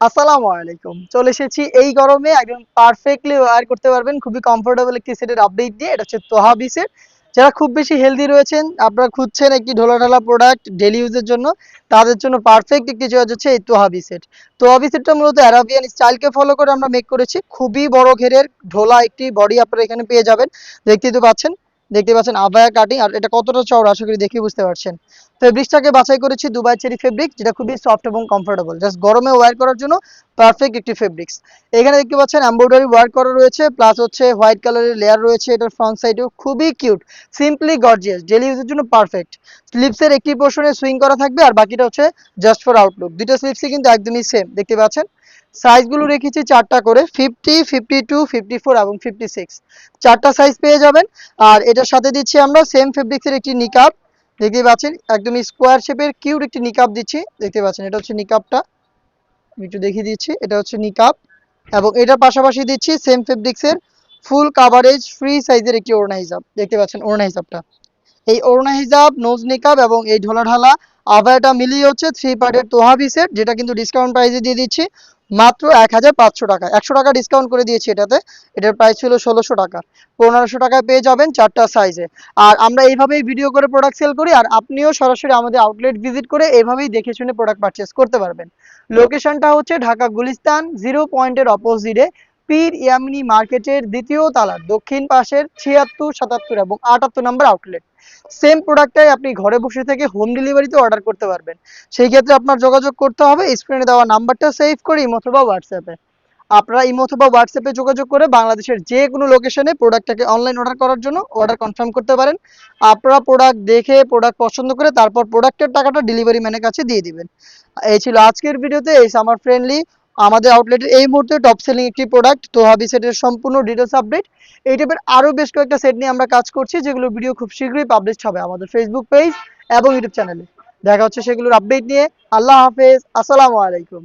আসসালামু আলাইকুম। চলে এসেছি এই গরমে একদম পারফেক্টলি ওয়্যার করতে পারবেন খুবই কমফোর্টেবল একটি সেটের আপডেট দিয়ে। এটা হচ্ছে তোহাবি সেট। যারা খুব বেশি হেলদি রয়েছেন, আপনারা খুঁজছেন একটি ঢোলাঢালা প্রোডাক্ট ডেইলি ইউজের জন্য, তাদের জন্য পারফেক্ট একটি চয়েস হচ্ছে এই তোহাবি সেট। তোহাবি সেটটা মূলত অ্যারাবিয়ান স্টাইলকে ফলো করে আমরা মেক করেছি। খুবই বড় ঘেরের ঢোলা একটি বডি আপনারা এখানে পেয়ে যাবেন। দেখতেই তো পাচ্ছেন। দেখতে পাচ্ছেন আবায়া কাটিং, আর এটা কতটা চওড়া আশা করি দেখে বুঝতে পারছেন। ফেব্রিক্সটাকে বাছাই করেছি দুবাই চেরি ফেব্রিক, যেটা খুবই সফট এবং কমফোর্টেবল, জাস্ট গরমে ওয়্যার করার জন্য পারফেক্ট একটি ফেব্রিক্স। এখানে দেখতে পাচ্ছেন এমব্রয়ডারি ওয়ার্ক করা রয়েছে, প্লাস হচ্ছে হোয়াইট কালারের লেয়ার রয়েছে এটার ফ্রন্ট সাইডেও, খুবই কিউট, সিম্পলি গর্জিয়াস, ডেলি ইউজের জন্য পারফেক্ট। স্লিপসের একটি পোর্শনে সুইং করা থাকবে, আর বাকিটা হচ্ছে জাস্ট ফর আউটলুক। দুটো স্লিপসই কিন্তু একদমই সেম দেখতে পাচ্ছেন। সাইজগুলো রেখেছি চারটা করে, 50, 52, 54 এবং 56, চারটা সাইজ পেয়ে যাবেন। আর এটার সাথে দিচ্ছি আমরা সেম ফেব্রিক্সের একটি নিকাব। দেখতে পাচ্ছেন একদম স্কোয়ার শেপের কিউট একটি নিকাব দিচ্ছি, দেখতে পাচ্ছেন। এটা হচ্ছে নিকাবটা, আমি একটু দেখিয়ে দিচ্ছি। এটা হচ্ছে নিকাব, এবং এটার পাশাপাশি দিচ্ছি সেম ফেব্রিক্সের ফুল কাভারেজ ফ্রি সাইজের একটি ওড়না হিজাব। দেখতে পাচ্ছেন ওড়না হিজাবটা, এই ওড়না হিজাব, নোজ নিকাব এবং এই ঢোলাঢালা আভায়াটা মিলিয়ে হচ্ছে 3 পার্টের তোহাবি সেট, যেটা কিন্তু ডিসকাউন্ট প্রাইসে দিয়ে দিচ্ছি মাত্র 1500 টাকা। 100 টাকা ডিসকাউন্ট করে দিয়েছি এটাতে। এটার প্রাইস ছিল 1600 টাকা। 1500 টাকায় পেয়ে যাবেন চারটা সাইজে। আর আমরা এইভাবেই ভিডিও করে প্রোডাক্ট সেল করি, আর আপনিও সরাসরি আমাদের আউটলেট ভিজিট করে এইভাবেই দেখে শুনে প্রোডাক্ট পারচেস করতে পারবেন। লোকেশনটা হচ্ছে ঢাকা গুলিস্তান 0 পয়েন্টের অপোজিটে পীর ইয়ামিনী মার্কেটের দ্বিতীয় তালার দক্ষিণ পাশের 76, 77 এবং 78 নম্বর আউটলেট। সেম প্রোডাক্টটাই আপনি ঘরে বসে থেকে হোম ডেলিভারিতে অর্ডার করতে পারবেন। সেই ক্ষেত্রে আপনার যোগাযোগ করতে হবে স্ক্রিনে দেওয়া নাম্বারটা সেভ করে ইমো অথবা হোয়াটসঅ্যাপে। আপনারা ইমো অথবা হোয়াটসঅ্যাপে যোগাযোগ করে বাংলাদেশের যে কোনো লোকেশনে প্রোডাক্টটাকে অনলাইন অর্ডার করার জন্য অর্ডার কনফার্ম করতে পারেন। আপনারা প্রোডাক্ট দেখে প্রোডাক্ট পছন্দ করে তারপর প্রোডাক্টের টাকাটা ডেলিভারি ম্যানের কাছে দিয়ে দিবেন। এই ছিল আজকের ভিডিওতে এই সামার ফ্রেন্ডলি আমাদের আউটলেটের এই মুহূর্তে টপ সেলিং একটি প্রোডাক্ট তোহাবি সেটের সম্পূর্ণ ডিটেলস আপডেট। এই টাইপের আরও বেশ কয়েকটা সেট নিয়ে আমরা কাজ করছি, যেগুলোর ভিডিও খুব শীঘ্রই পাবলিশ হবে আমাদের ফেসবুক পেজ এবং ইউটিউব চ্যানেলে। দেখা হচ্ছে সেগুলোর আপডেট নিয়ে। আল্লাহ হাফেজ, আসসালামু আলাইকুম।